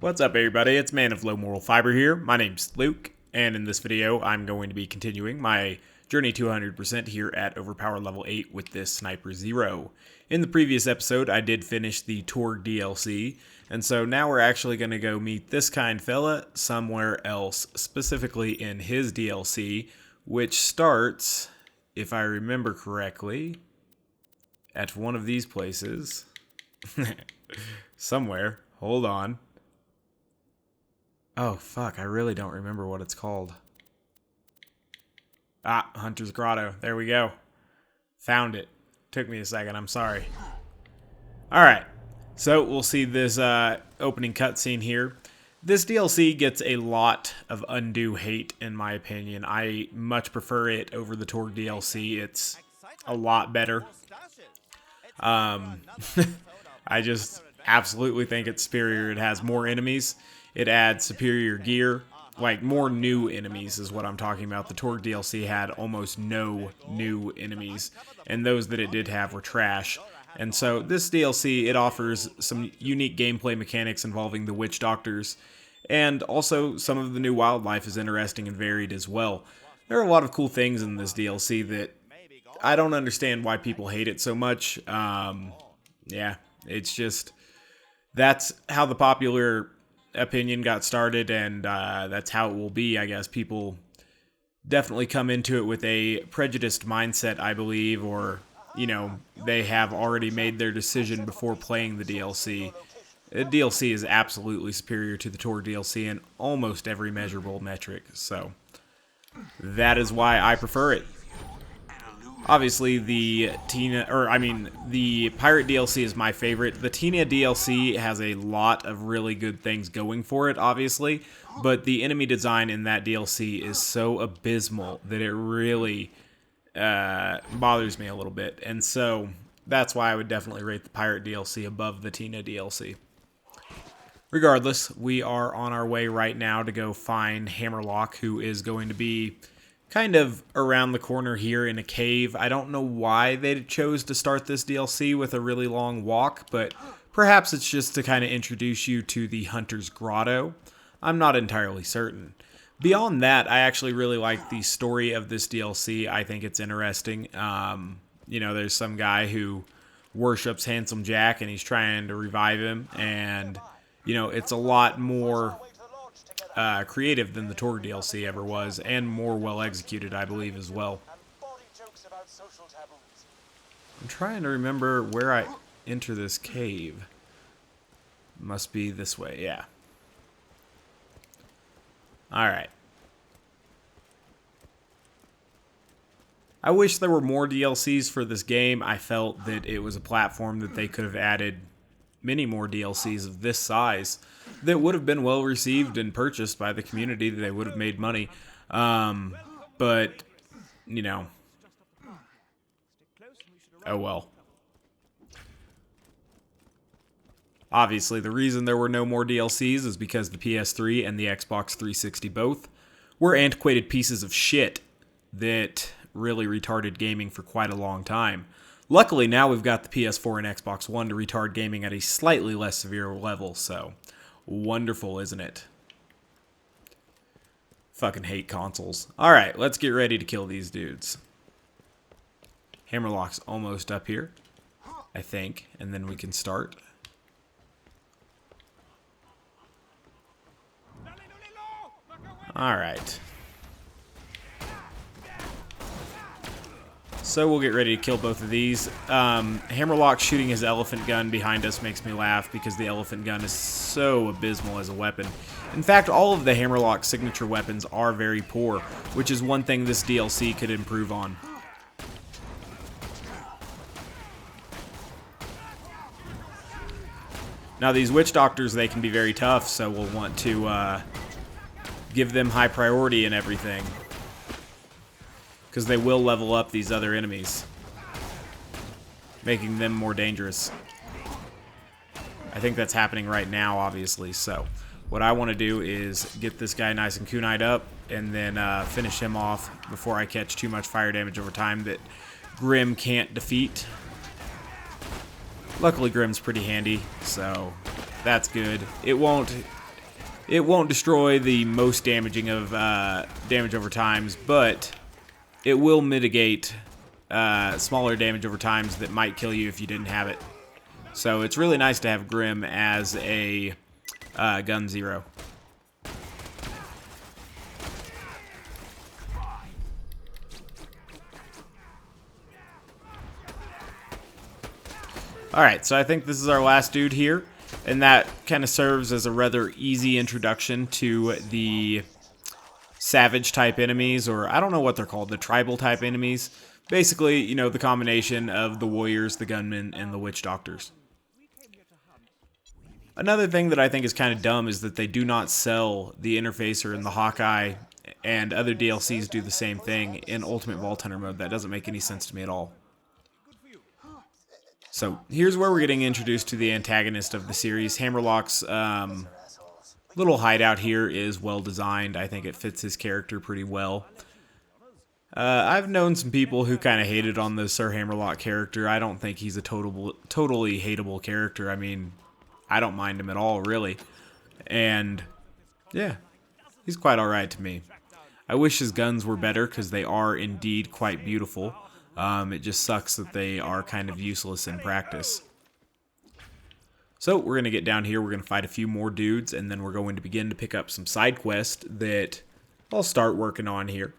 What's up, everybody? It's Man of Low Moral Fiber here. My name's Luke, and in this video, I'm going to be continuing my journey to 100% here at Overpower level 8 with this Sniper Zer0. In the previous episode, I did finish the Torg DLC, and so now we're actually going to go meet this kind fella somewhere else, specifically in his DLC, which starts, if I remember correctly, at one of these places. Somewhere. Hold on. Oh, fuck, I really don't remember what it's called. Ah, Hunter's Grotto. There we go. Found it. Took me a second, I'm sorry. Alright, so we'll see this opening cutscene here. This DLC gets a lot of undue hate, in my opinion. I much prefer it over the Torg DLC. It's a lot better. I just absolutely think it's superior. It has more enemies. It adds superior gear, like more new enemies is what I'm talking about. The Torg DLC had almost no new enemies, and those that it did have were trash. And so this DLC, it offers some unique gameplay mechanics involving the witch doctors, and also some of the new wildlife is interesting and varied as well. There are a lot of cool things in this DLC that I don't understand why people hate it so much. Yeah, it's just, that's how the popular opinion got started, and that's how it will be, I guess. People definitely come into it with a prejudiced mindset, I believe, or, you know, they have already made their decision before playing the DLC. The DLC is absolutely superior to the Torg DLC in almost every measurable metric, so that is why I prefer it. Obviously, the Pirate DLC is my favorite. The Tina DLC has a lot of really good things going for it, obviously, but the enemy design in that DLC is so abysmal that it really bothers me a little bit, and so that's why I would definitely rate the Pirate DLC above the Tina DLC. Regardless, we are on our way right now to go find Hammerlock, who is going to be kind of around the corner here in a cave. I don't know why they chose to start this DLC with a really long walk, but perhaps it's just to kind of introduce you to the Hunter's Grotto. I'm not entirely certain. Beyond that, I actually really like the story of this DLC. I think it's interesting. You know, there's some guy who worships Handsome Jack, and he's trying to revive him, and, you know, it's a lot more creative than the Torg DLC ever was, and more well executed, I believe, as well. I'm trying to remember where I enter this cave. Must be this way, yeah. Alright. I wish there were more DLCs for this game. I felt that it was a platform that they could have added many more DLCs of this size that would have been well received and purchased by the community, that they would have made money. But, you know, oh well. Obviously, the reason there were no more DLCs is because the PS3 and the Xbox 360 both were antiquated pieces of shit that really retarded gaming for quite a long time. Luckily, now we've got the PS4 and Xbox One to retard gaming at a slightly less severe level, so wonderful, isn't it? Fucking hate consoles. Alright, let's get ready to kill these dudes. Hammerlock's almost up here, I think, and then we can start. Alright. So we'll get ready to kill both of these. Hammerlock shooting his elephant gun behind us makes me laugh because the elephant gun is so abysmal as a weapon. In fact, all of the Hammerlock signature weapons are very poor, which is one thing this DLC could improve on. Now these witch doctors, they can be very tough, so we'll want to give them high priority and everything, because they will level up these other enemies, making them more dangerous. I think that's happening right now, obviously, so what I want to do is get this guy nice and kunai'd up, and then finish him off before I catch too much fire damage over time that Grim can't defeat. Luckily, Grim's pretty handy, so that's good. It won't It won't destroy the most damaging of damage over times, but it will mitigate smaller damage over times that might kill you if you didn't have it. So it's really nice to have Grim as a gun zero. Alright, so I think this is our last dude here, and that kind of serves as a rather easy introduction to the savage type enemies, or I don't know what they're called, the tribal type enemies. Basically, you know, the combination of the warriors, the gunmen, and the witch doctors. Another thing that I think is kind of dumb is that they do not sell the Interfacer and the Hawkeye, and other DLCs do the same thing in Ultimate Vault Hunter mode. That doesn't make any sense to me at all. So here's where we're getting introduced to the antagonist of the series. Hammerlock's little hideout here is well designed. I think it fits his character pretty well. I've known some people who kind of hated on the Sir Hammerlock character. I don't think he's a totally hateable character. I mean, I don't mind him at all, really. And yeah, he's quite alright to me. I wish his guns were better because they are indeed quite beautiful. It just sucks that they are kind of useless in practice. So we're going to get down here, we're going to fight a few more dudes, and then we're going to begin to pick up some side quests that I'll start working on here.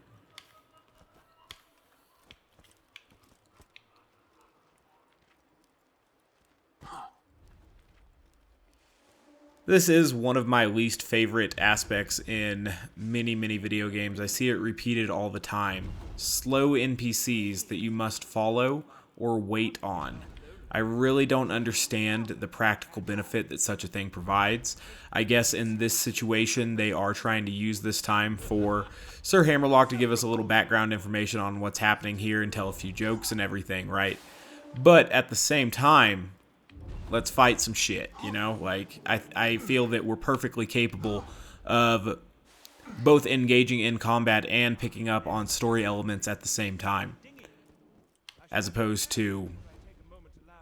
This is one of my least favorite aspects in many video games. I see it repeated all the time. Slow NPCs that you must follow or wait on. I really don't understand the practical benefit that such a thing provides. I guess in this situation they are trying to use this time for Sir Hammerlock to give us a little background information on what's happening here and tell a few jokes and everything, right? But at the same time, let's fight some shit, you know? Like, I feel that we're perfectly capable of both engaging in combat and picking up on story elements at the same time, as opposed to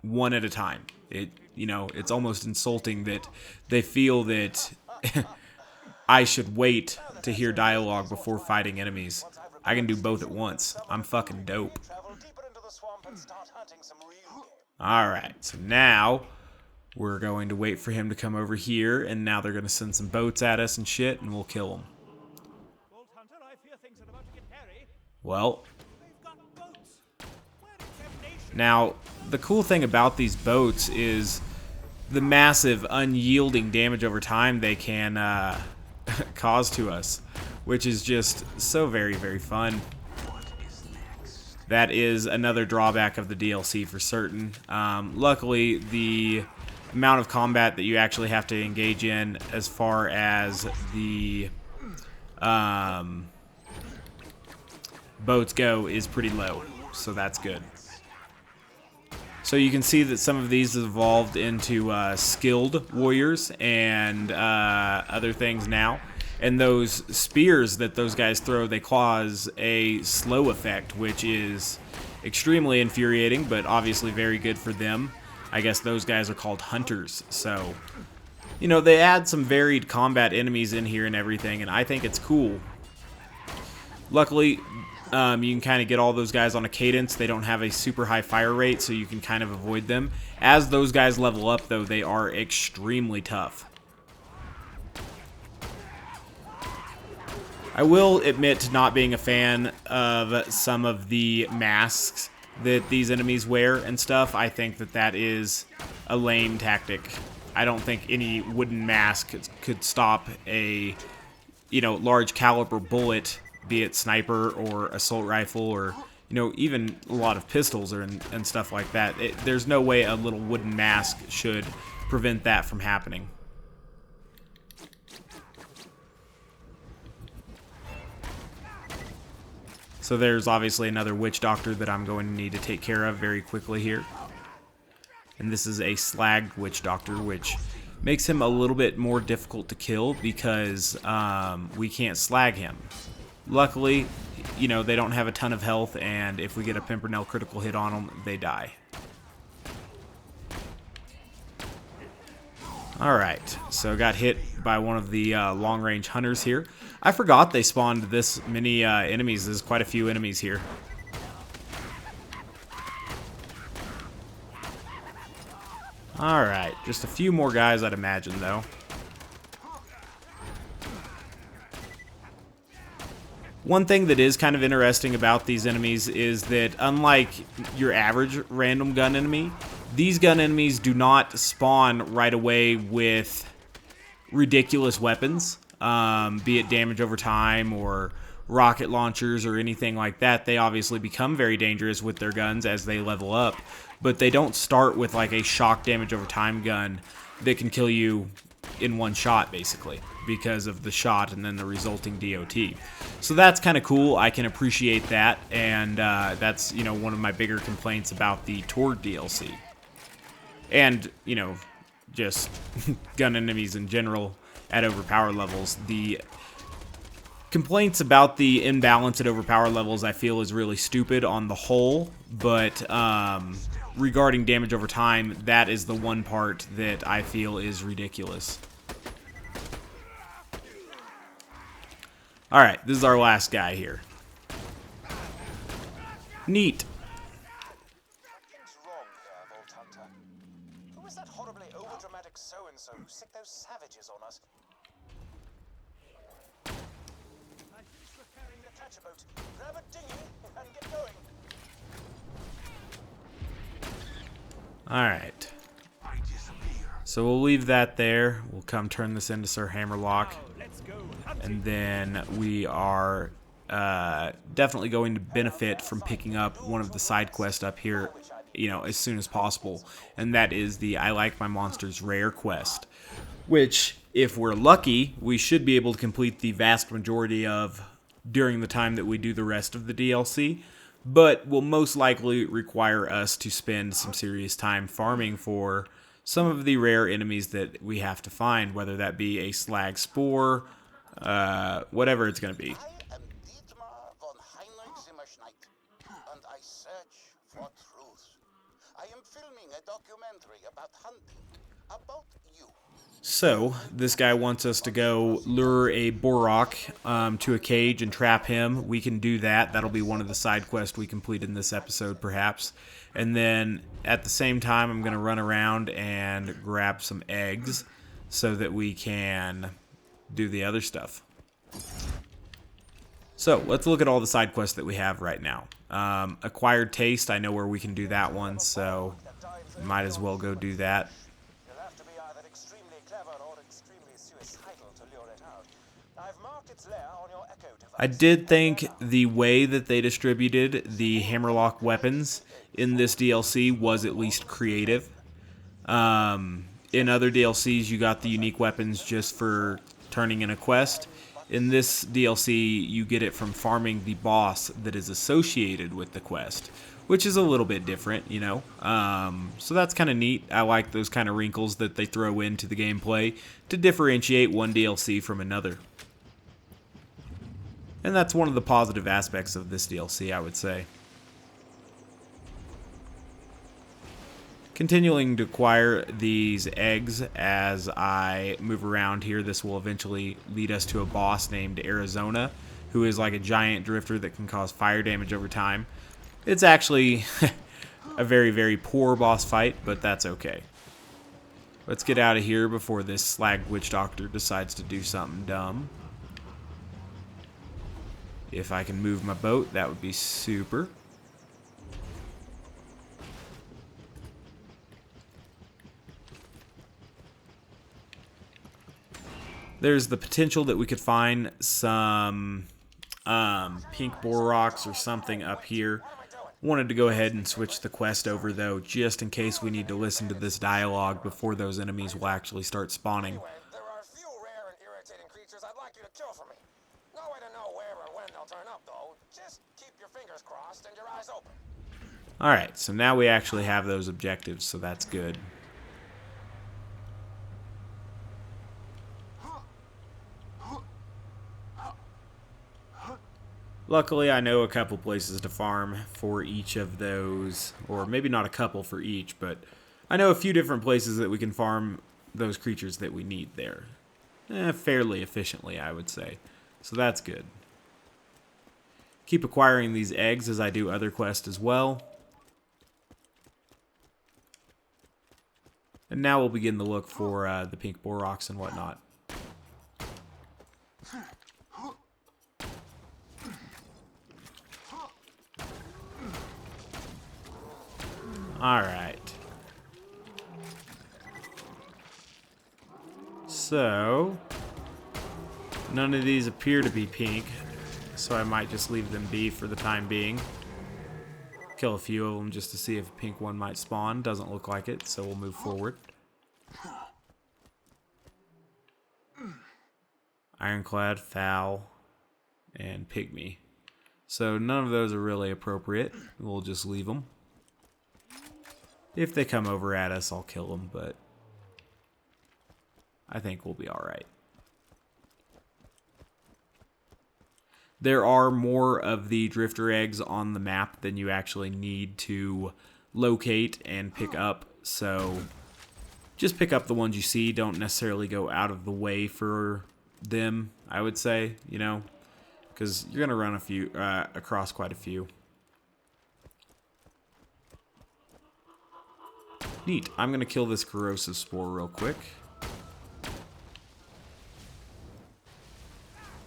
one at a time. You know, it's almost insulting that they feel that I should wait to hear dialogue before fighting enemies. I can do both at once. I'm fucking dope. Alright, so now we're going to wait for him to come over here, and now they're going to send some boats at us and shit, and we'll kill him. Well, now, the cool thing about these boats is the massive, unyielding damage over time they can cause to us, which is just so very fun. That is another drawback of the DLC for certain. Luckily, the amount of combat that you actually have to engage in as far as the boats go is pretty low, so that's good. So you can see that some of these have evolved into skilled warriors and other things now. And those spears that those guys throw, they cause a slow effect, which is extremely infuriating, but obviously very good for them. I guess those guys are called hunters. So, you know, they add some varied combat enemies in here and everything, and I think it's cool. Luckily, you can kind of get all those guys on a cadence. They don't have a super high fire rate, so you can kind of avoid them. As those guys level up, though, they are extremely tough. I will admit to not being a fan of some of the masks that these enemies wear and stuff. I think that that is a lame tactic. I don't think any wooden mask could stop a, you know, large caliber bullet, be it sniper or assault rifle or, you know, even a lot of pistols and stuff like that. There's no way a little wooden mask should prevent that from happening. So there's obviously another witch doctor that I'm going to need to take care of very quickly here. And this is a slag witch doctor, which makes him a little bit more difficult to kill because we can't slag him. Luckily, you know, they don't have a ton of health, and if we get a Pimpernel critical hit on them, they die. Alright, so got hit by one of the long-range hunters here. I forgot they spawned this many enemies. There's quite a few enemies here. Alright, just a few more guys I'd imagine, though. One thing that is kind of interesting about these enemies is that, unlike your average random gun enemy, these gun enemies do not spawn right away with ridiculous weapons, be it damage over time or rocket launchers or anything like that. They obviously become very dangerous with their guns as they level up, but they don't start with like a shock damage over time gun that can kill you in one shot, basically, because of the shot and then the resulting DOT. So that's kind of cool. I can appreciate that, and that's, you know, one of my bigger complaints about the Tord DLC. And, you know, just gun enemies in general at overpower levels. The complaints about the imbalance at overpower levels I feel is really stupid on the whole, but regarding damage over time, that is the one part that I feel is ridiculous. Alright, this is our last guy here. Neat. Who is that horribly overdramatic so-and-so who sicked those savages on us? Catch a boat, grab a dinghy, and get going. Alright. So we'll leave that there. We'll come turn this into Sir Hammerlock. And then we are definitely going to benefit from picking up one of the side quests up here, you know, as soon as possible. And that is the I Like My Monsters Rare quest, which, if we're lucky, we should be able to complete the vast majority of during the time that we do the rest of the DLC, but will most likely require us to spend some serious time farming for some of the rare enemies that we have to find, whether that be a slag spore, whatever it's going to be. I am Dietmar von Heinrich Zimmerschneit, and I search for truth. I am filming a documentary about hunting, about you. So, this guy wants us to go lure a Borok to a cage and trap him. We can do that. That'll be one of the side quests we complete in this episode, perhaps. And then, at the same time, I'm going to run around and grab some eggs so that we can do the other stuff. So, let's look at all the side quests that we have right now. Acquired Taste, I know where we can do that one, so might as well go do that. You'll have to be either extremely clever or extremely suicidal to lure it out. I've marked its lair on your echo device. I did think the way that they distributed the Hammerlock weapons in this DLC was at least creative. In other DLCs, you got the unique weapons just for turning in a quest. In this DLC, you get it from farming the boss that is associated with the quest, which is a little bit different, you know. So that's kind of neat. I like those kind of wrinkles that they throw into the gameplay to differentiate one DLC from another. And that's one of the positive aspects of this DLC, I would say. Continuing to acquire these eggs as I move around here. This will eventually lead us to a boss named Arizona, who is like a giant drifter that can cause fire damage over time. It's actually a very, very poor boss fight, but that's okay. Let's get out of here before this slag witch doctor decides to do something dumb. If I can move my boat, that would be super. There's the potential that we could find some pink Borocks or something up here. Wanted to go ahead and switch the quest over, though, just in case we need to listen to this dialogue before those enemies will actually start spawning. Anyway, there are a few rare and irritating creatures I'd like you to kill for me. No way to know where or when they'll turn up, though. Just keep your fingers crossed and your eyes open. Alright, so now we actually have those objectives, so that's good. Luckily, I know a couple places to farm for each of those, or maybe not a couple for each, but I know a few different places that we can farm those creatures that we need there. fairly efficiently, I would say. So that's good. Keep acquiring these eggs as I do other quests as well. And now we'll begin to look for the pink boroks and whatnot. Alright. So, none of these appear to be pink, so I might just leave them be for the time being. Kill a few of them just to see if a pink one might spawn. Doesn't look like it, so we'll move forward. Ironclad, Foul, and Pygmy. So none of those are really appropriate. We'll just leave them. If they come over at us, I'll kill them, but I think we'll be alright. There are more of the drifter eggs on the map than you actually need to locate and pick up, so just pick up the ones you see. Don't necessarily go out of the way for them, I would say, you know, because you're going to run a few across quite a few. Neat. I'm going to kill this corrosive spore real quick.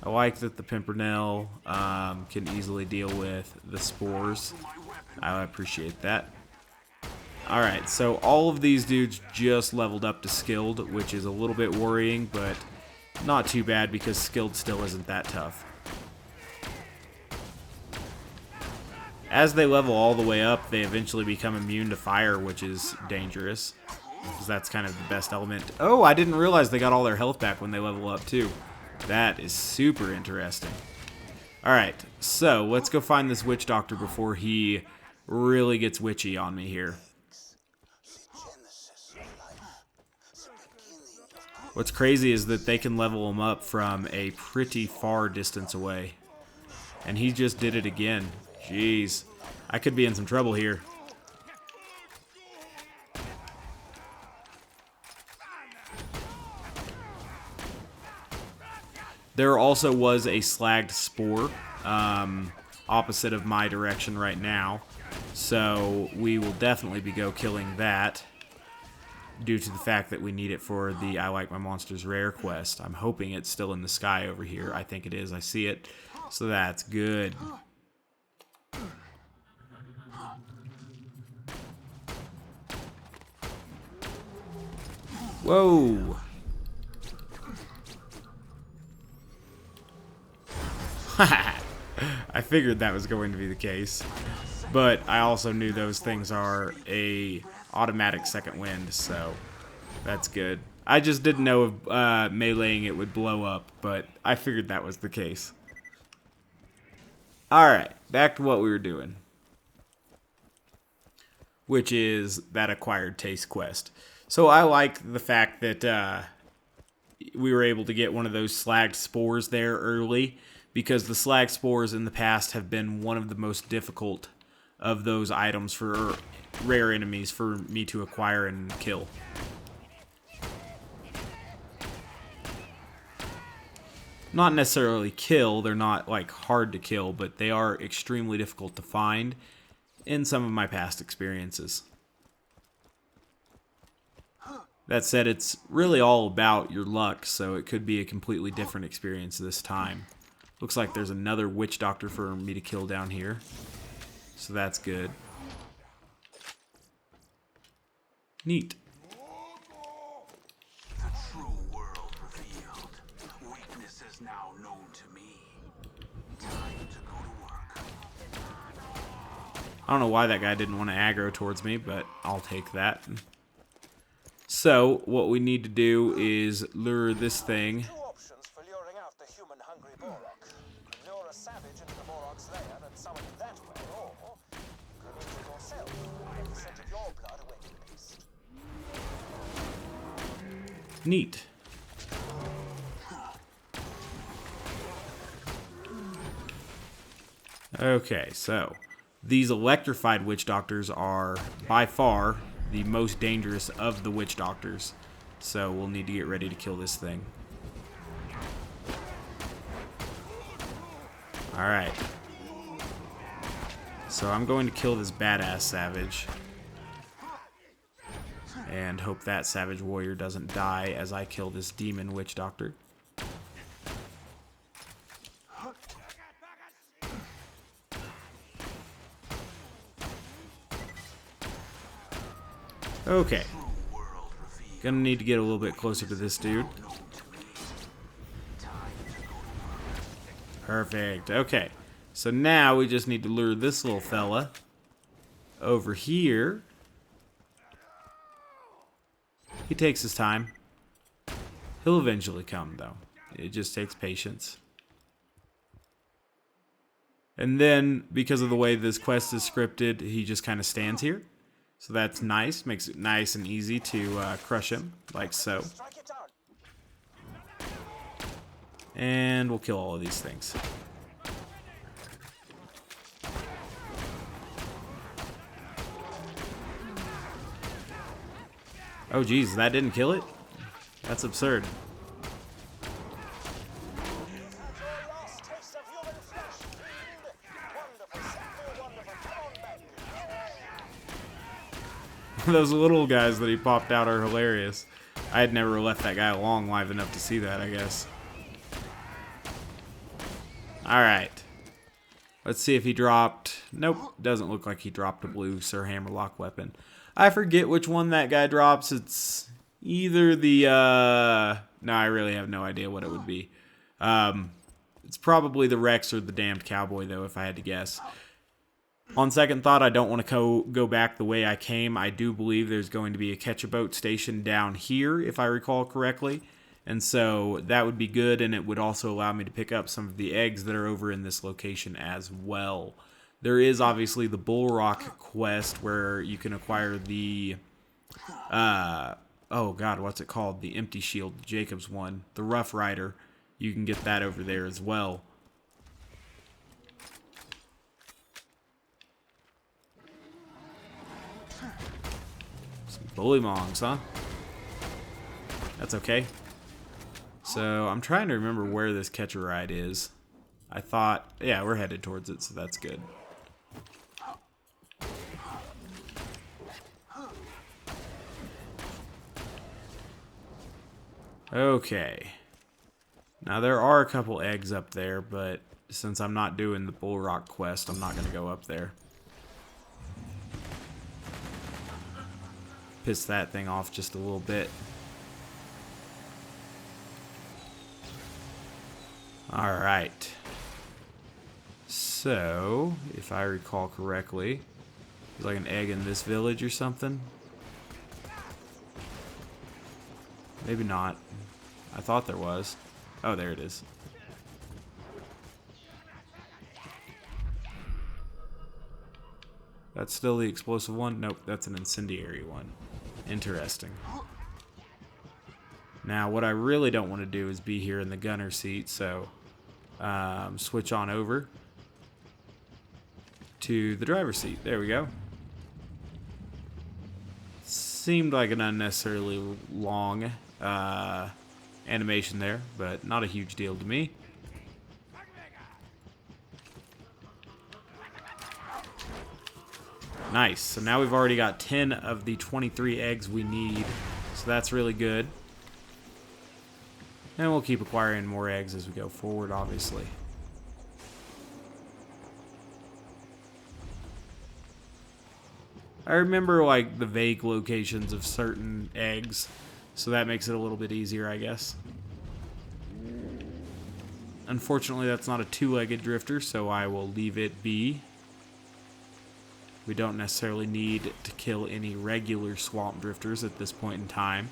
I like that the Pimpernel can easily deal with the spores. I appreciate that. Alright, so all of these dudes just leveled up to skilled, which is a little bit worrying, but not too bad because skilled still isn't that tough. As they level all the way up, they eventually become immune to fire, which is dangerous, because that's kind of the best element. Oh, I didn't realize they got all their health back when they level up too. That is super interesting. Alright, so let's go find this witch doctor before he really gets witchy on me here. What's crazy is that they can level him up from a pretty far distance away. And he just did it again. Jeez. I could be in some trouble here. There also was a slagged spore opposite of my direction right now. So we will definitely be killing that, due to the fact that we need it for the I Like My Monsters Rare quest. I'm hoping it's still in the sky over here. I think it is. I see it. So that's good. Whoa. I figured that was going to be the case. But I also knew those things are a automatic second wind, so that's good. I just didn't know if meleeing it would blow up, but I figured that was the case. Alright, back to what we were doing, which is that acquired taste quest. So I like the fact that we were able to get one of those slagged spores there early, because the slag spores in the past have been one of the most difficult of those items for rare enemies for me to acquire and kill. Not necessarily kill, they're not like hard to kill, but they are extremely difficult to find in some of my past experiences. That said, it's really all about your luck, so it could be a completely different experience this time. Looks like there's another witch doctor for me to kill down here, so that's good. Neat. The true world revealed. Weakness is now known to me. Time to go to work. I don't know why that guy didn't want to aggro towards me, but I'll take that. So, what we need to do is lure this thing. Two options for luring out the human-hungry Borok. Lure a savage into the Borok's lair and summon him that way, or go into it yourself and the scent of your blood away to the beast. Neat. Okay, so these electrified witch doctors are by far the most dangerous of the witch doctors. So we'll need to get ready to kill this thing. Alright. So I'm going to kill this badass savage. And hope that savage warrior doesn't die as I kill this demon witch doctor. Okay. Gonna need to get a little bit closer to this dude. Perfect. Okay. So now we just need to lure this little fella over here. He takes his time. He'll eventually come, though. It just takes patience. And then, because of the way this quest is scripted, he just kind of stands here. So that's nice. Makes it nice and easy to crush him, like so. And we'll kill all of these things. Oh geez, that didn't kill it? That's absurd. Those little guys that he popped out are hilarious. I had never left that guy along live enough to see that, I guess. Alright. Let's see if he dropped... Nope, doesn't look like he dropped a blue Sir Hammerlock weapon. I forget which one that guy drops. It's either the... No, I really have no idea what it would be. It's probably the Rex or the Damned Cowboy, though, if I had to guess. On second thought, I don't want to go back the way I came. I do believe there's going to be a catch-a-boat station down here, if I recall correctly. And so that would be good, and it would also allow me to pick up some of the eggs that are over in this location as well. There is obviously the Bull Rock quest where you can acquire the... oh god, what's it called? The Empty Shield, the Jacob's one. The Rough Rider. You can get that over there as well. Bullymongs, huh? That's okay. So, I'm trying to remember where this catch-a-ride is. I thought... Yeah, we're headed towards it, so that's good. Okay. Now, there are a couple eggs up there, but since I'm not doing the Bull Rock quest, I'm not going to go up there. Piss that thing off just a little bit. Alright. So, if I recall correctly, there's like an egg in this village or something. Maybe not. I thought there was. Oh, there it is. That's still the explosive one? Nope, that's an incendiary one. Interesting. Now, what I really don't want to do is be here in the gunner seat, so switch on over to the driver's seat. There we go. Seemed like an unnecessarily long animation there, but not a huge deal to me. Nice. So now we've already got 10 of the 23 eggs we need. So that's really good. And we'll keep acquiring more eggs as we go forward, obviously. I remember, like, the vague locations of certain eggs. So that makes it a little bit easier, I guess. Unfortunately, that's not a two-legged drifter, so I will leave it be. We don't necessarily need to kill any regular swamp drifters at this point in time.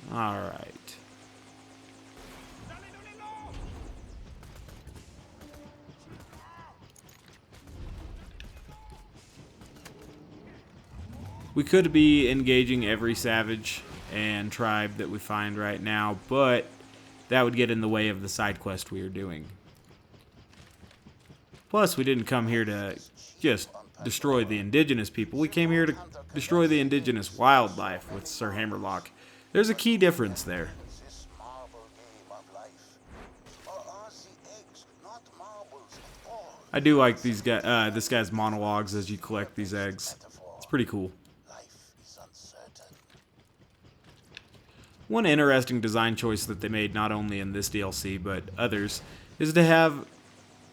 Alright. We could be engaging every savage and tribe that we find right now, but that would get in the way of the side quest we are doing. Plus, we didn't come here to just destroy the indigenous people. We came here to destroy the indigenous wildlife with Sir Hammerlock. There's a key difference there. This marble game of life. Or are the eggs not marbles at all? I do like these this guy's monologues as you collect these eggs. It's pretty cool. Life is uncertain. One interesting design choice that they made, not only in this DLC but others, is to have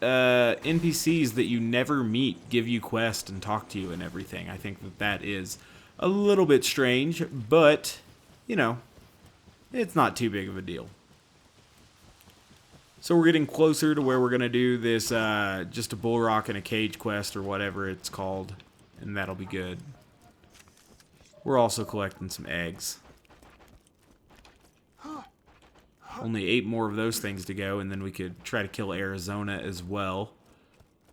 NPCs that you never meet give you quests and talk to you and everything. I think that that is a little bit strange, but, you know, it's not too big of a deal. So we're getting closer to where we're going to do this just a bull rock and a cage quest or whatever it's called, and that'll be good. We're also collecting some eggs. Only 8 more of those things to go, and then we could try to kill Arizona as well.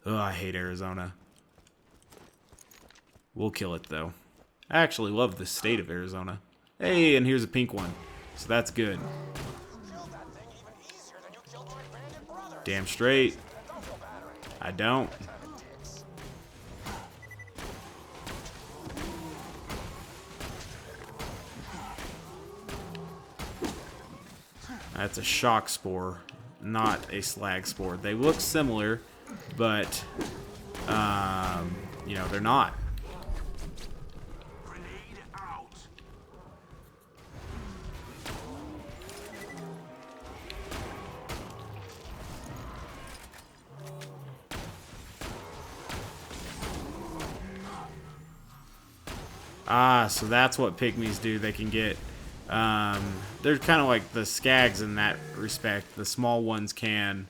Ugh, I hate Arizona. We'll kill it, though. I actually love the state of Arizona. Hey, and here's a pink one. So that's good. Damn straight. I don't. That's a shock spore, not a slag spore. They look similar, but, you know, they're not. Ah, so that's what pygmies do. They can get, they're kind of like the skags in that respect. The small ones can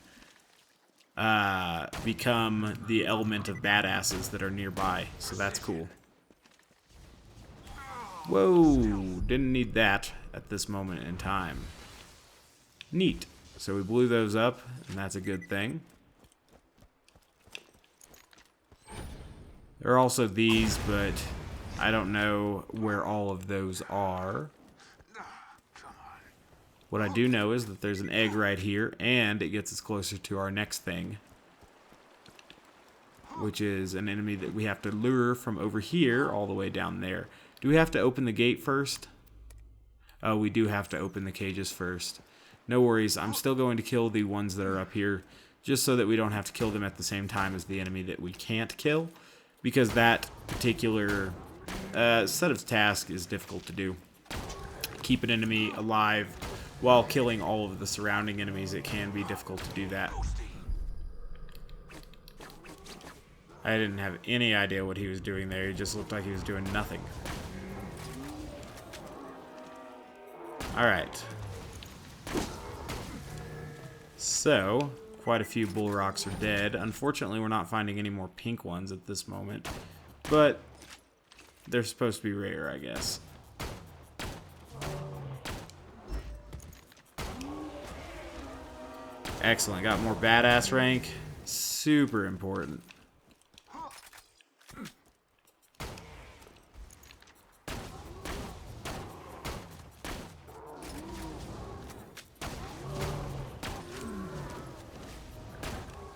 become the element of badasses that are nearby. So that's cool. Whoa, didn't need that at this moment in time. Neat. So we blew those up, and that's a good thing. There are also these, but I don't know where all of those are. What I do know is that there's an egg right here, and it gets us closer to our next thing, which is an enemy that we have to lure from over here all the way down there. Do we have to open the gate first? Oh, we do have to open the cages first. No worries, I'm still going to kill the ones that are up here, just so that we don't have to kill them at the same time as the enemy that we can't kill, because that particular set of tasks is difficult to do. Keep an enemy alive while killing all of the surrounding enemies. It can be difficult to do that. I didn't have any idea what he was doing there. He just looked like he was doing nothing. Alright. So, quite a few bull rocks are dead. Unfortunately, we're not finding any more pink ones at this moment. But they're supposed to be rare, I guess. Excellent. Got more badass rank. Super important.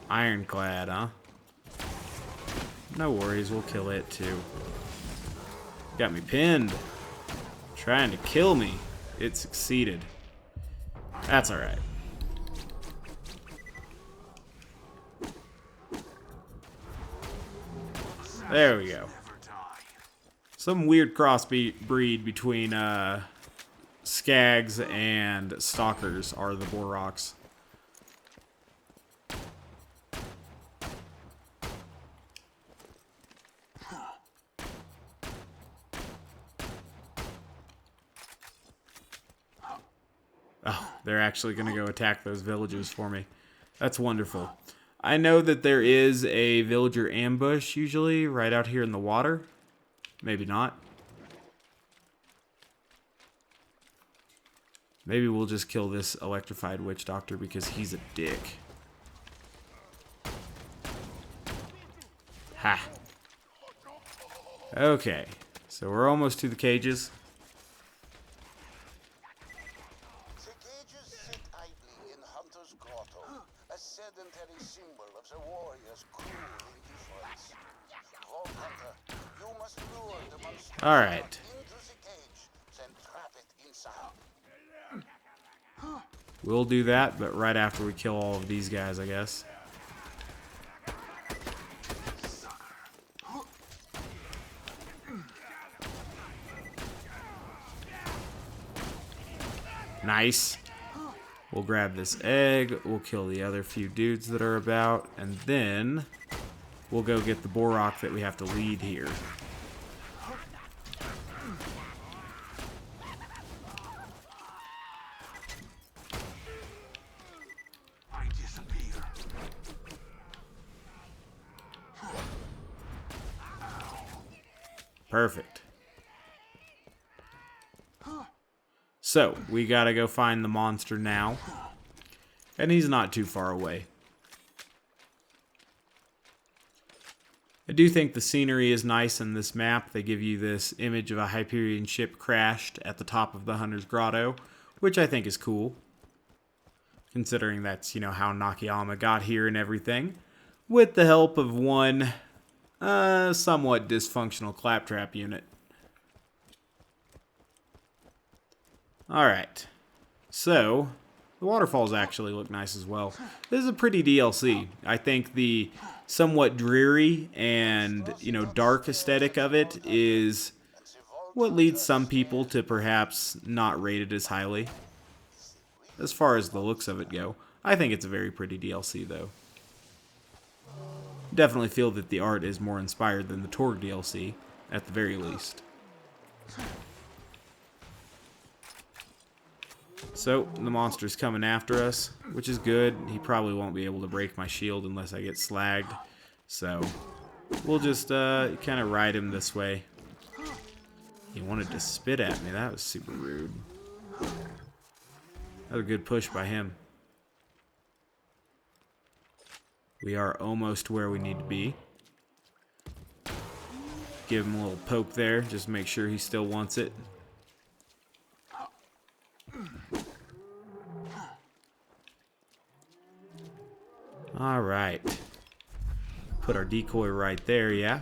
Ironclad, huh? No worries, we'll kill it too. Got me pinned. Trying to kill me. It succeeded. That's alright. There we go. Some weird crossbreed between skags and stalkers are the Borrocks. Oh, they're actually going to go attack those villagers for me. That's wonderful. I know that there is a villager ambush usually right out here in the water. Maybe not. Maybe we'll just kill this electrified witch doctor because he's a dick. Ha. Okay, so we're almost to the cages. The cages sit idly in Hunter's Grotto, a sedentary symbol of the warrior's cruel indifference. Vault Hunter, you must lure the monster All right. into the cage, then trap it sir. We'll do that, but right after we kill all of these guys, I guess. Nice. We'll grab this egg, we'll kill the other few dudes that are about, and then we'll go get the Borok that we have to lead here. Perfect. So, we gotta go find the monster now. And he's not too far away. I do think the scenery is nice in this map. They give you this image of a Hyperion ship crashed at the top of the Hunter's Grotto, which I think is cool. Considering that's, how Nakayama got here and everything. With the help of one somewhat dysfunctional claptrap unit. Alright, so the waterfalls actually look nice as well. This is a pretty DLC. I think the somewhat dreary and, dark aesthetic of it is what leads some people to perhaps not rate it as highly. As far as the looks of it go, I think it's a very pretty DLC though. Definitely feel that the art is more inspired than the Torg DLC, at the very least. So, the monster's coming after us, which is good. He probably won't be able to break my shield unless I get slagged. So, we'll just kind of ride him this way. He wanted to spit at me. That was super rude. That was a good push by him. We are almost where we need to be. Give him a little poke there, just make sure he still wants it. Alright. Put our decoy right there, yeah?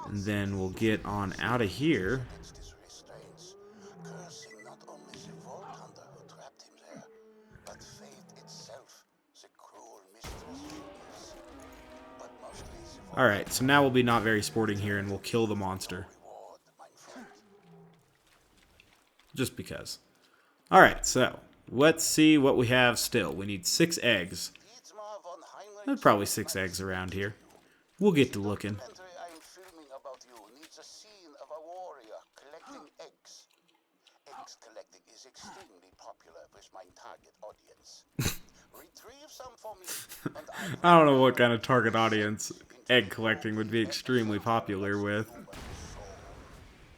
And then we'll get on out of here. Alright, so now we'll be not very sporting here and we'll kill the monster. Just because. Alright, so let's see what we have still. We need 6 eggs. There's probably 6 eggs around here. We'll get to looking. I'm filming about you needs a scene of a warrior collecting eggs. Eggs collecting is extremely popular with my target audience. Retrieve some for me, and I don't know what kind of target audience egg collecting would be extremely popular with.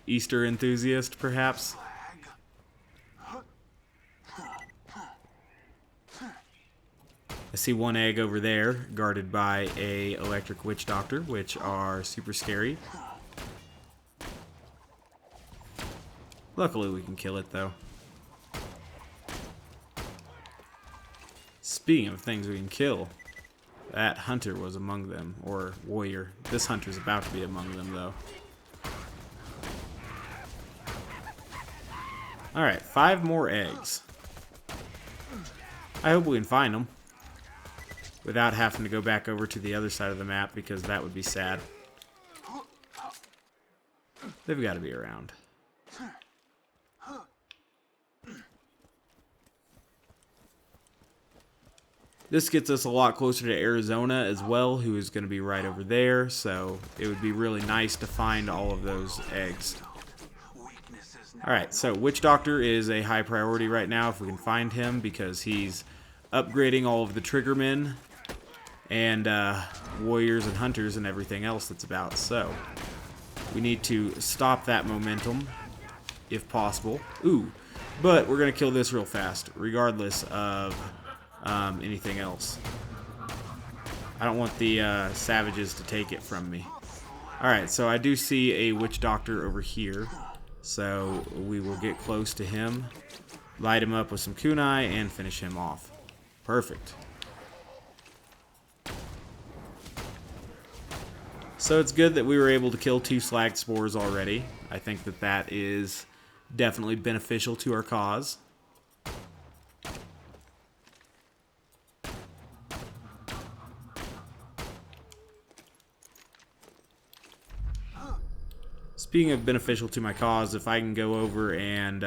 Easter enthusiast, perhaps? I see one egg over there, guarded by a electric witch doctor, which are super scary. Luckily we can kill it though. Speaking of things we can kill, that hunter was among them, or warrior. This hunter's about to be among them though. Alright, 5 more eggs. I hope we can find them without having to go back over to the other side of the map, because that would be sad. They've got to be around. This gets us a lot closer to Arizona as well, who is going to be right over there, so it would be really nice to find all of those eggs. Alright, so Witch Doctor is a high priority right now if we can find him, because he's upgrading all of the triggermen and warriors and hunters and everything else that's about. So we need to stop that momentum if possible. Ooh, but we're going to kill this real fast, regardless of anything else. I don't want the savages to take it from me. Alright, so I do see a Witch Doctor over here. So we will get close to him, light him up with some kunai, and finish him off. Perfect. So it's good that we were able to kill 2 slag spores already. I think that that is definitely beneficial to our cause. Speaking of beneficial to my cause, if I can go over and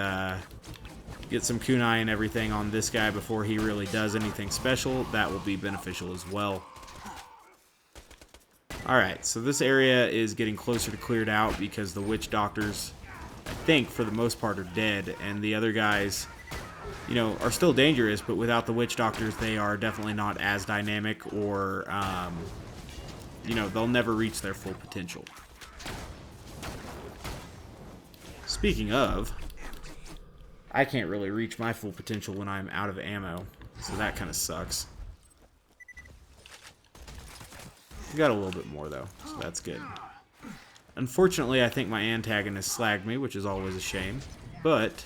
get some kunai and everything on this guy before he really does anything special, that will be beneficial as well. Alright, so this area is getting closer to cleared out because the witch doctors, I think, for the most part, are dead, and the other guys, you know, are still dangerous, but without the witch doctors, they are definitely not as dynamic, or, you know, they'll never reach their full potential. Speaking of, I can't really reach my full potential when I'm out of ammo, so that kind of sucks. We got a little bit more, though, so that's good. Unfortunately, I think my antagonist slagged me, which is always a shame, but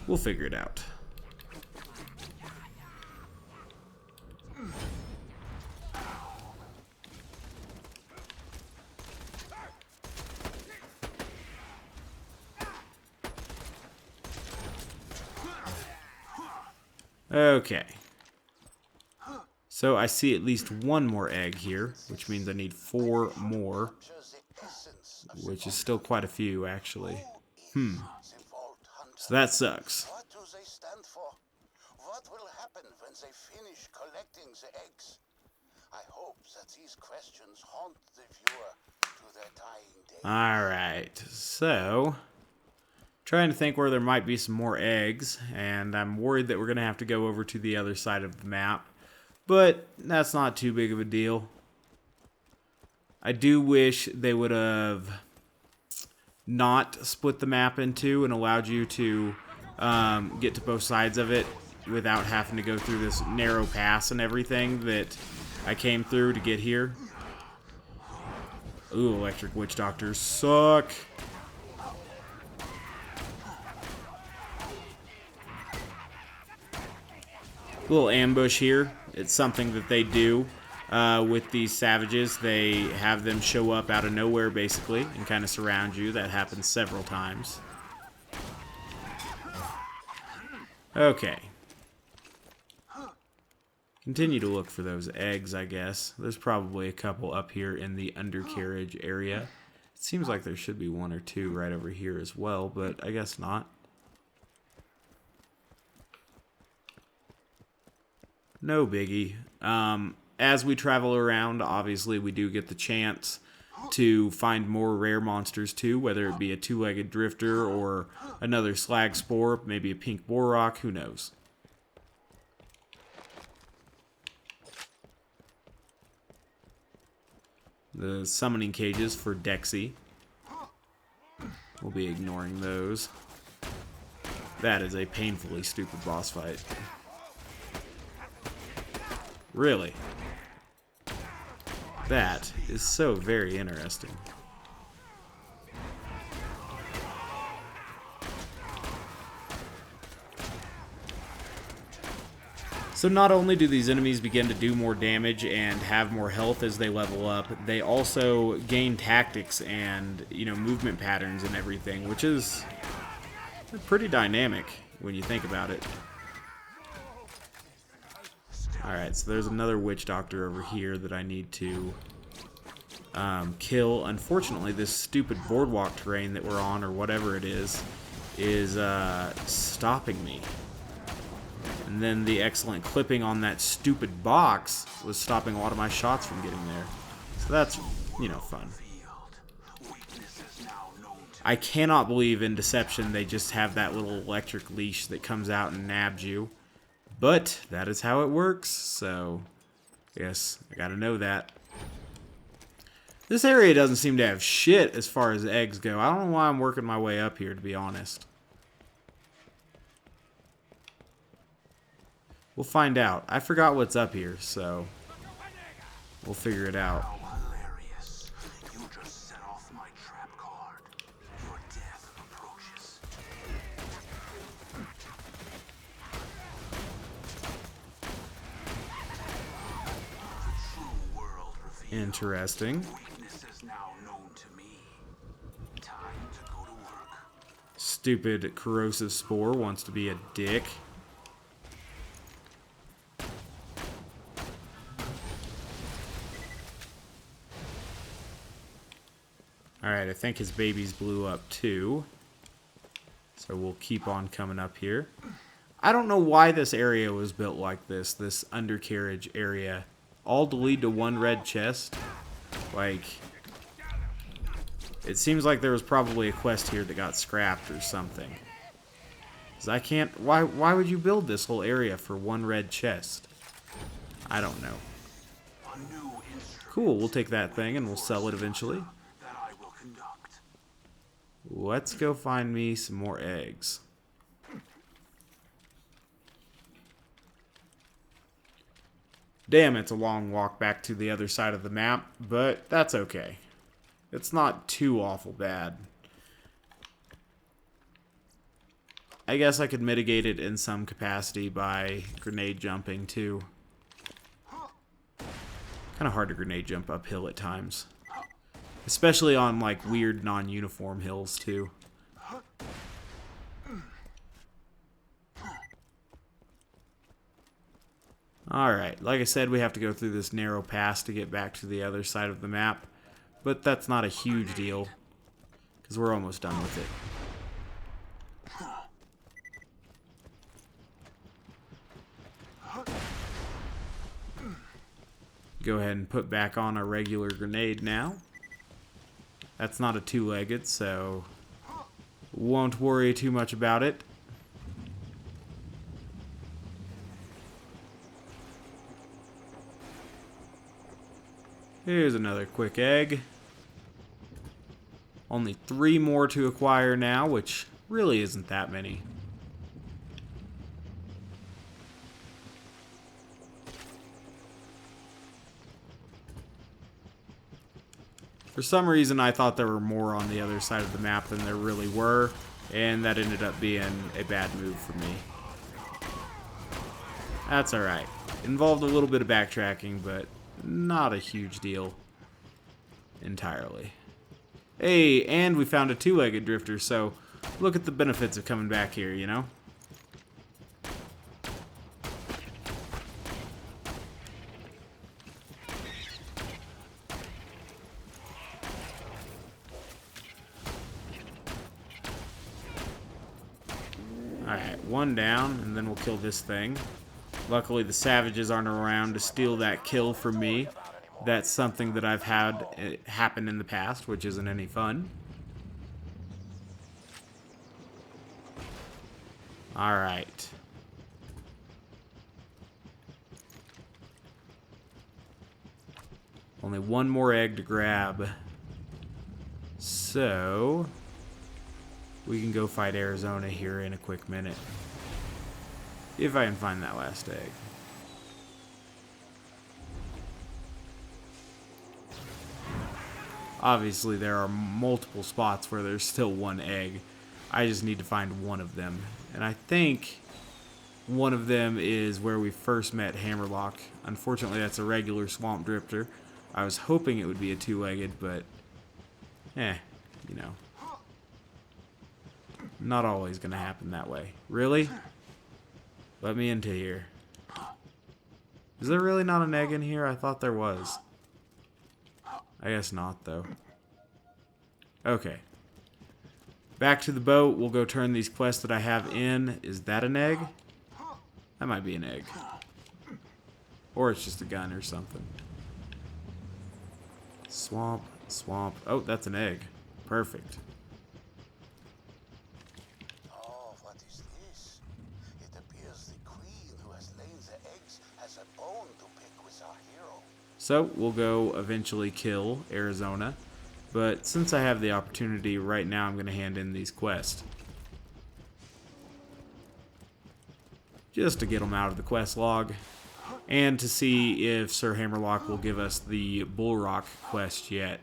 we'll figure it out. Okay. So I see at least one more egg here, which means I need 4 more, which is still quite a few, actually. So that sucks. What do they stand for? What will happen when they finish collecting the eggs? I hope that these questions haunt the viewer to their dying day. Alright, so trying to think where there might be some more eggs, and I'm worried that we're going to have to go over to the other side of the map, but that's not too big of a deal. I do wish they would have not split the map in two and allowed you to get to both sides of it without having to go through this narrow pass and everything that I came through to get here. Ooh, electric witch doctors suck. Little ambush here. It's something that they do with these savages. They have them show up out of nowhere, basically, and kind of surround you. That happens several times. Okay. Continue to look for those eggs, I guess. There's probably a couple up here in the undercarriage area. It seems like there should be 1 or 2 right over here as well, but I guess not. No biggie. As we travel around, obviously we do get the chance to find more rare monsters too, whether it be a 2-legged drifter or another slag spore, maybe a pink boarrock, who knows. The summoning cages for Dexy. We'll be ignoring those. That is a painfully stupid boss fight. Really? That is so very interesting. So not only do these enemies begin to do more damage and have more health as they level up, they also gain tactics and, you know, movement patterns and everything, which is pretty dynamic when you think about it. Alright, so there's another witch doctor over here that I need to kill. Unfortunately, this stupid boardwalk terrain that we're on, or whatever it is stopping me. And then the excellent clipping on that stupid box was stopping a lot of my shots from getting there. So that's, you know, fun. I cannot believe in Deception they just have that little electric leash that comes out and nabs you. But that is how it works, so yes, I gotta know that. This area doesn't seem to have shit as far as eggs go. I don't know why I'm working my way up here, to be honest. We'll find out. I forgot what's up here, so we'll figure it out. Hilarious. You just set off my trap card. Your death approaches. Interesting. Stupid corrosive spore wants to be a dick. Alright, I think his babies blew up too. So we'll keep on coming up here. I don't know why this area was built like this undercarriage area. All to lead to one red chest. Like, it seems like there was probably a quest here that got scrapped or something. 'Cause I can't, why would you build this whole area for one red chest? I don't know. Cool, we'll take that thing and we'll sell it eventually. Let's go find me some more eggs. Damn, it's a long walk back to the other side of the map, but that's okay. It's not too awful bad. I guess I could mitigate it in some capacity by grenade jumping too. Kind of hard to grenade jump uphill at times. Especially on, like, weird non-uniform hills, too. Alright, like I said, we have to go through this narrow pass to get back to the other side of the map. But that's not a huge deal, because we're almost done with it. Go ahead and put back on our regular grenade now. That's not a two-legged, so won't worry too much about it. Here's another quick egg. Only 3 more to acquire now, which really isn't that many. For some reason, I thought there were more on the other side of the map than there really were, and that ended up being a bad move for me. That's alright. Involved a little bit of backtracking, but not a huge deal entirely. Hey, and we found a 2-legged drifter, so look at the benefits of coming back here, you know? Alright, 1 down, and then we'll kill this thing. Luckily, the savages aren't around to steal that kill from me. That's something that I've had happen in the past, which isn't any fun. Alright. Only 1 more egg to grab. So we can go fight Arizona here in a quick minute. If I can find that last egg. Obviously, there are multiple spots where there's still 1 egg. I just need to find one of them. And I think one of them is where we first met Hammerlock. Unfortunately, that's a regular swamp drifter. I was hoping it would be a 2-legged, but you know. Not always gonna happen that way. Really? Let me into here. Is there really not an egg in here? I thought there was. I guess not, though. Okay. Back to the boat. We'll go turn these quests that I have in. Is that an egg? That might be an egg. Or it's just a gun or something. Swamp, swamp. Oh, that's an egg. Perfect. Oh, what is this? It appears the queen who has laid the eggs has a bone to pick with our hero. So, we'll go eventually kill Arizona. But since I have the opportunity right now, I'm going to hand in these quests. Just to get them out of the quest log. And to see if Sir Hammerlock will give us the Bullrock quest yet.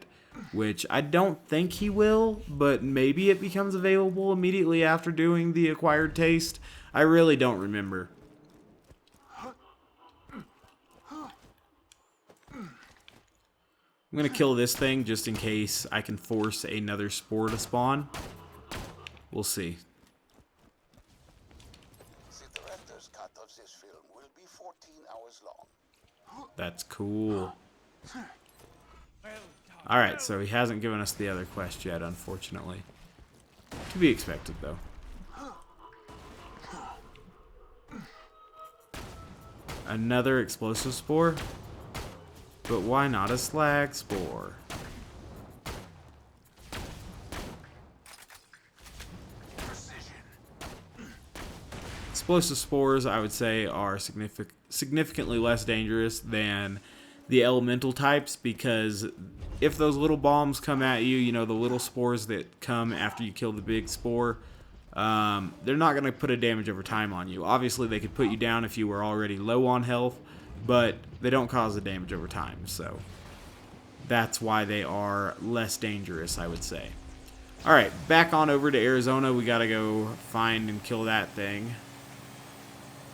Which I don't think he will, but maybe it becomes available immediately after doing the acquired taste. I really don't remember. I'm going to kill this thing just in case I can force another spore to spawn. We'll see. of this film will be 14 hours long. That's cool. Alright, so he hasn't given us the other quest yet, unfortunately. To be expected, though. Another explosive spore? But why not a slag spore? Explosive spores, I would say, are significantly less dangerous than the elemental types, because if those little bombs come at you, you know, the little spores that come after you kill the big spore, they're not going to put a damage over time on you. Obviously, they could put you down if you were already low on health, but they don't cause a damage over time, so that's why they are less dangerous, I would say. Alright, back on over to Arizona. We got to go find and kill that thing.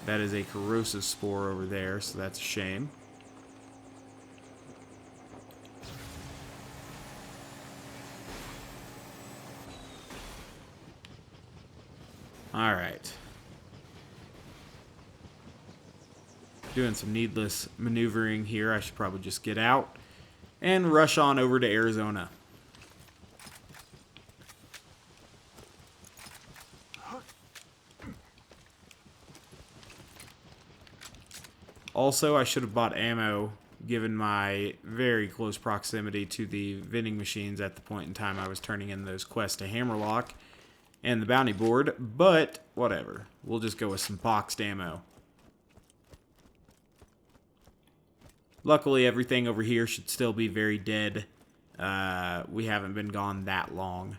That is a corrosive spore over there, so that's a shame. Alright. Doing some needless maneuvering here. I should probably just get out and rush on over to Arizona. Also, I should have bought ammo given my very close proximity to the vending machines at the point in time I was turning in those quests to Hammerlock and the bounty board, but whatever. We'll just go with some boxed ammo. Luckily, everything over here should still be very dead. We haven't been gone that long,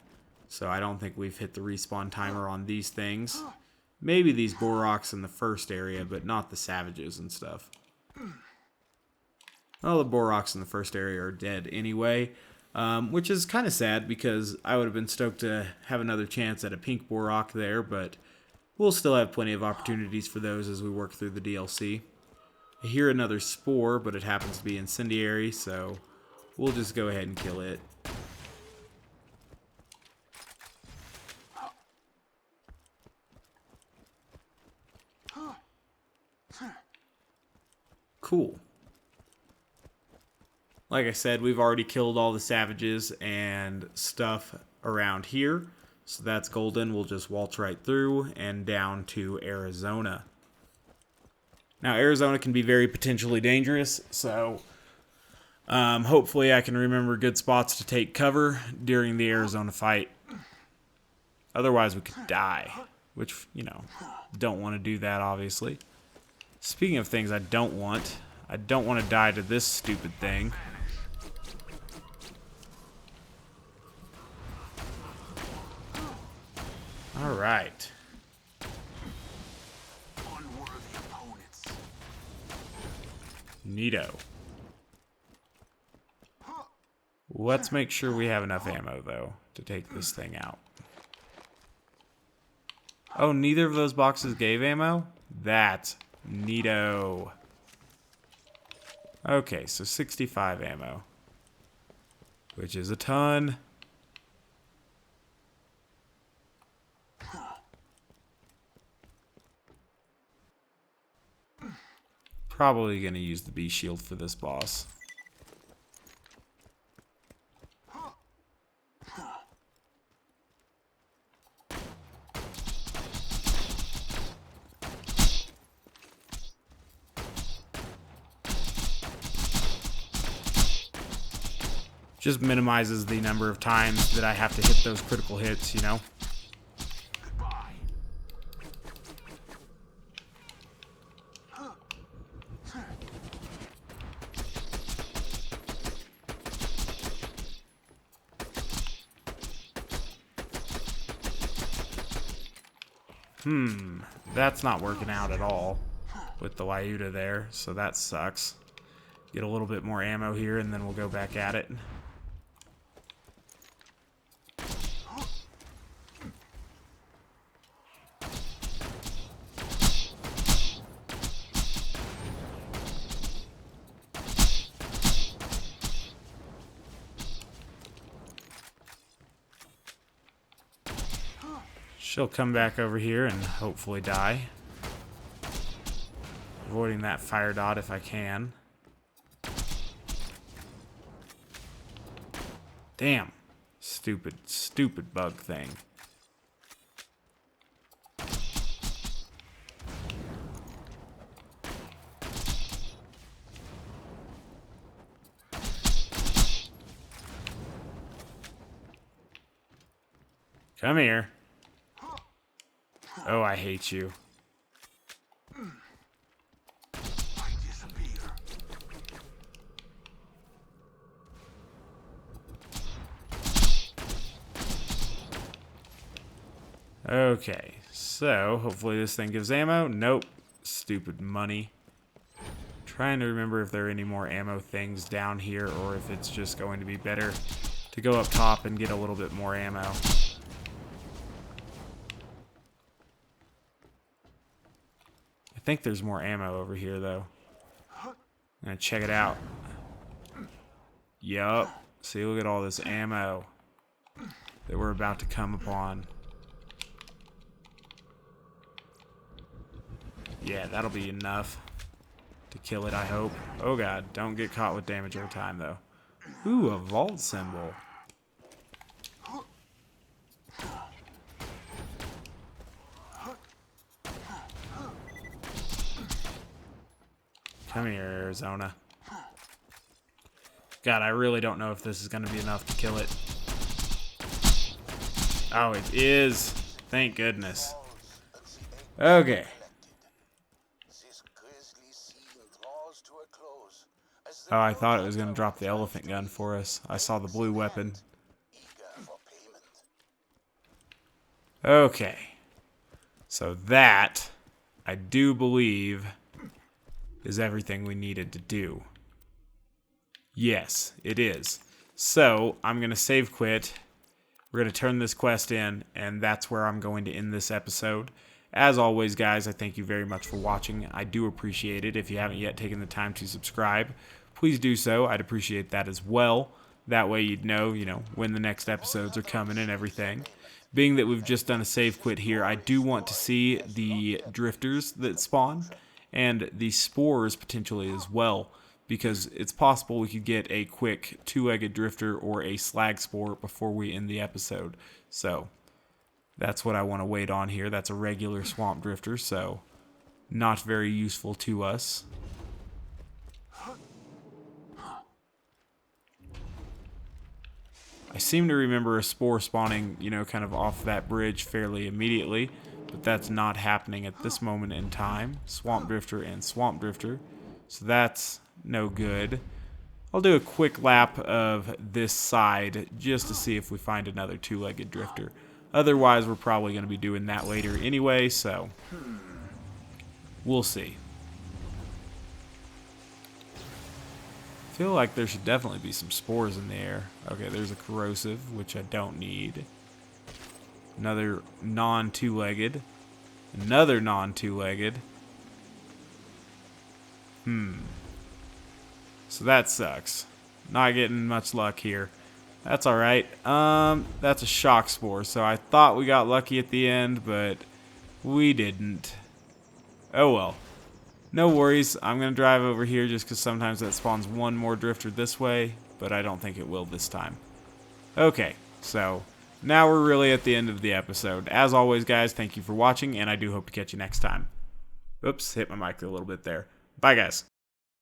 so I don't think we've hit the respawn timer on these things. Maybe these Boroks in the first area, but not the Savages and stuff. Well, the Boroks in the first area are dead anyway, which is kind of sad because I would have been stoked to have another chance at a pink Borok there, but we'll still have plenty of opportunities for those as we work through the DLC. I hear another spore, but it happens to be incendiary, so we'll just go ahead and kill it. Cool. Like I said, we've already killed all the Savages and stuff around here, so that's golden. We'll just waltz right through and down to Arizona. Now, Arizona can be very potentially dangerous, so hopefully I can remember good spots to take cover during the Arizona fight. Otherwise, we could die, which, you know, don't want to do that, obviously. Speaking of things I don't want to die to this stupid thing. Alright. Neato. Let's make sure we have enough ammo, though, to take this thing out. Oh, neither of those boxes gave ammo? That's neato. Okay, so 65 ammo, which is a ton. Probably going to use the bee shield for this boss. Just minimizes the number of times that I have to hit those critical hits, you know? That's not working out at all with the Lyudas there, so that sucks. Get a little bit more ammo here and then we'll go back at it. She'll come back over here and hopefully die. Avoiding that fire dot if I can. Damn. Stupid, stupid bug thing. Come here. Oh, I hate you. Okay, so hopefully this thing gives ammo. Nope. Stupid money. Trying to remember if there are any more ammo things down here or if it's just going to be better to go up top and get a little bit more ammo. I think there's more ammo over here though. I'm gonna check it out. Yup. See, look at all this ammo that we're about to come upon. Yeah, that'll be enough to kill it, I hope. Oh god, don't get caught with damage over time, though. Ooh, a vault symbol. Come here, Arizona. God, I really don't know if this is going to be enough to kill it. Oh, it is. Thank goodness. Okay. Oh, I thought it was going to drop the elephant gun for us. I saw the blue weapon. Okay. So that, I do believe, is everything we needed to do. Yes, it is. So, I'm going to save quit. We're going to turn this quest in, and that's where I'm going to end this episode. As always, guys, I thank you very much for watching. I do appreciate it. If you haven't yet taken the time to subscribe, please do so. I'd appreciate that as well. That way you'd know, when the next episodes are coming and everything. Being that we've just done a save quit here, I do want to see the drifters that spawn and the spores potentially as well, because it's possible we could get a quick two-legged drifter or a slag spore before we end the episode. So that's what I want to wait on here. That's a regular swamp drifter, so not very useful to us. I seem to remember a spore spawning, kind of off that bridge fairly immediately, but that's not happening at this moment in time. Swamp drifter and swamp drifter, so that's no good. I'll do a quick lap of this side just to see if we find another two-legged drifter. Otherwise, we're probably going to be doing that later anyway, so we'll see. I feel like there should definitely be some spores in the air. Okay, there's a corrosive, which I don't need. Another non-two-legged. Another non-two-legged. So that sucks. Not getting much luck here. That's alright. That's a shock spore, so I thought we got lucky at the end, but we didn't. Oh well. No worries. I'm going to drive over here just because sometimes that spawns one more drifter this way, but I don't think it will this time. Okay, so now we're really at the end of the episode. As always, guys, thank you for watching, and I do hope to catch you next time. Oops, hit my mic a little bit there. Bye, guys.